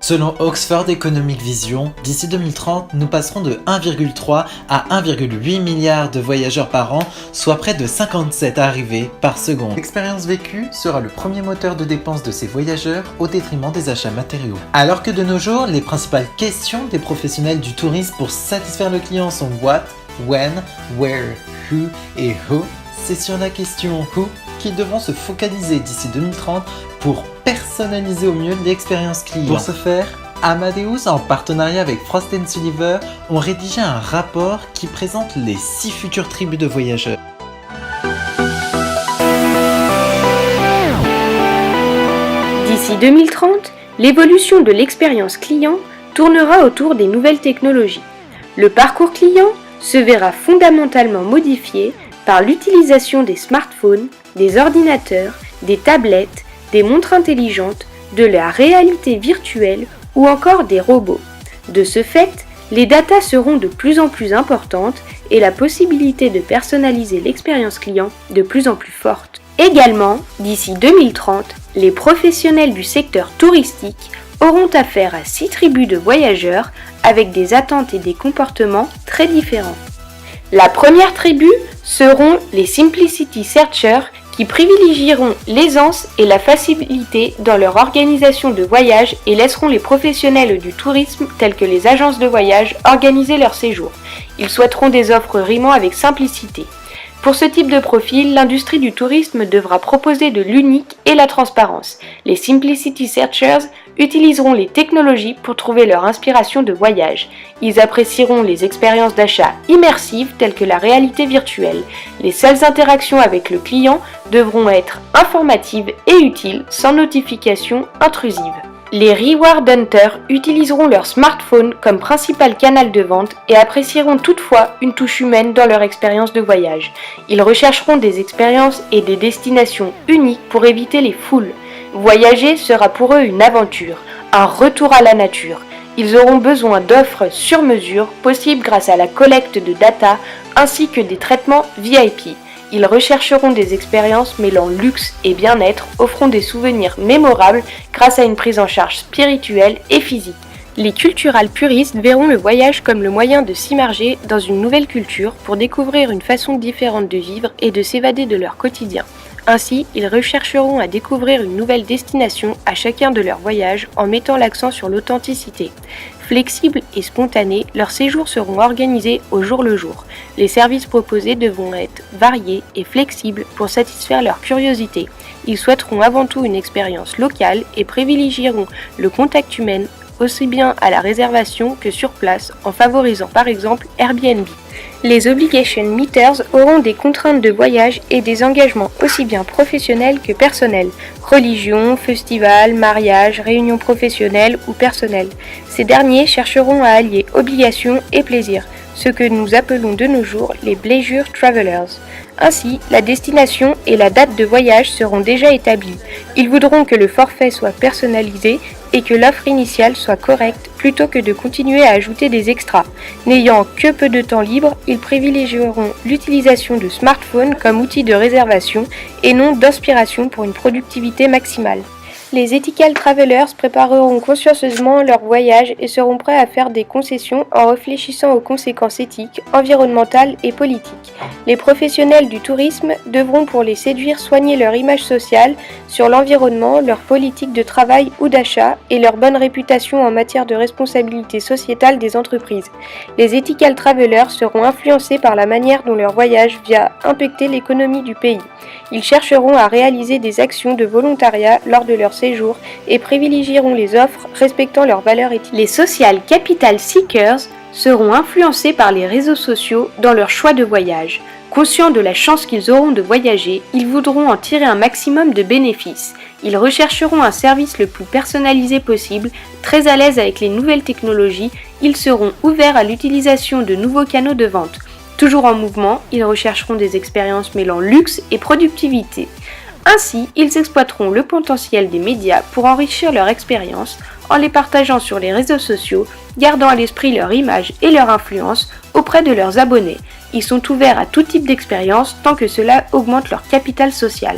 Selon Oxford Economic Vision, d'ici 2030, nous passerons de 1,3 à 1,8 milliard de voyageurs par an, soit près de 57 arrivées par seconde. L'expérience vécue sera le premier moteur de dépense de ces voyageurs au détriment des achats matériaux. Alors que de nos jours, les principales questions des professionnels du tourisme pour satisfaire le client sont what, when, where, who et who, c'est sur la question who qu'ils devront se focaliser d'ici 2030 pour personnaliser au mieux l'expérience client. Pour ce faire, Amadeus, en partenariat avec Frost & Sullivan, ont rédigé un rapport qui présente les 6 futures tribus de voyageurs. D'ici 2030, l'évolution de l'expérience client tournera autour des nouvelles technologies. Le parcours client se verra fondamentalement modifié par l'utilisation des smartphones, des ordinateurs, des tablettes, des montres intelligentes, de la réalité virtuelle ou encore des robots. De ce fait, les datas seront de plus en plus importantes et la possibilité de personnaliser l'expérience client de plus en plus forte. Également, d'ici 2030, les professionnels du secteur touristique auront affaire à 6 tribus de voyageurs avec des attentes et des comportements très différents. La première tribu seront les Simplicity Searchers qui privilégieront l'aisance et la facilité dans leur organisation de voyage et laisseront les professionnels du tourisme tels que les agences de voyage organiser leurs séjours. Ils souhaiteront des offres rimant avec simplicité. Pour ce type de profil, l'industrie du tourisme devra proposer de l'unique et la transparence. Les Simplicity Searchers utiliseront les technologies pour trouver leur inspiration de voyage. Ils apprécieront les expériences d'achat immersives telles que la réalité virtuelle. Les seules interactions avec le client devront être informatives et utiles, sans notification intrusive. Les Reward Hunters utiliseront leur smartphone comme principal canal de vente et apprécieront toutefois une touche humaine dans leur expérience de voyage. Ils rechercheront des expériences et des destinations uniques pour éviter les foules. Voyager sera pour eux une aventure, un retour à la nature. Ils auront besoin d'offres sur mesure possibles grâce à la collecte de data ainsi que des traitements VIP. Ils rechercheront des expériences mêlant luxe et bien-être, offrant des souvenirs mémorables grâce à une prise en charge spirituelle et physique. Les cultural puristes verront le voyage comme le moyen de s'immerger dans une nouvelle culture pour découvrir une façon différente de vivre et de s'évader de leur quotidien. Ainsi, ils rechercheront à découvrir une nouvelle destination à chacun de leurs voyages en mettant l'accent sur l'authenticité. Flexibles et spontanés, leurs séjours seront organisés au jour le jour. Les services proposés devront être variés et flexibles pour satisfaire leur curiosité. Ils souhaiteront avant tout une expérience locale et privilégieront le contact humain aussi bien à la réservation que sur place en favorisant par exemple Airbnb. Les obligation meters auront des contraintes de voyage et des engagements aussi bien professionnels que personnels. Religion, festival, mariage, réunions professionnelles ou personnelles. Ces derniers chercheront à allier obligation et plaisir, ce que nous appelons de nos jours les Pleasure Travelers. Ainsi, la destination et la date de voyage seront déjà établies. Ils voudront que le forfait soit personnalisé et que l'offre initiale soit correcte plutôt que de continuer à ajouter des extras. N'ayant que peu de temps libre, ils privilégieront l'utilisation de smartphones comme outil de réservation et non d'inspiration pour une productivité maximale. Les Ethical Travelers prépareront consciencieusement leur voyage et seront prêts à faire des concessions en réfléchissant aux conséquences éthiques, environnementales et politiques. Les professionnels du tourisme devront pour les séduire soigner leur image sociale sur l'environnement, leur politique de travail ou d'achat et leur bonne réputation en matière de responsabilité sociétale des entreprises. Les Ethical Travelers seront influencés par la manière dont leur voyage vient impacter l'économie du pays. Ils chercheront à réaliser des actions de volontariat lors de leur séjour et privilégieront les offres respectant leurs valeurs éthiques. Les Social Capital Seekers seront influencés par les réseaux sociaux dans leur choix de voyage. Conscients de la chance qu'ils auront de voyager, ils voudront en tirer un maximum de bénéfices. Ils rechercheront un service le plus personnalisé possible, très à l'aise avec les nouvelles technologies, ils seront ouverts à l'utilisation de nouveaux canaux de vente. Toujours en mouvement, ils rechercheront des expériences mêlant luxe et productivité. Ainsi, ils exploiteront le potentiel des médias pour enrichir leur expérience en les partageant sur les réseaux sociaux, gardant à l'esprit leur image et leur influence auprès de leurs abonnés. Ils sont ouverts à tout type d'expérience tant que cela augmente leur capital social.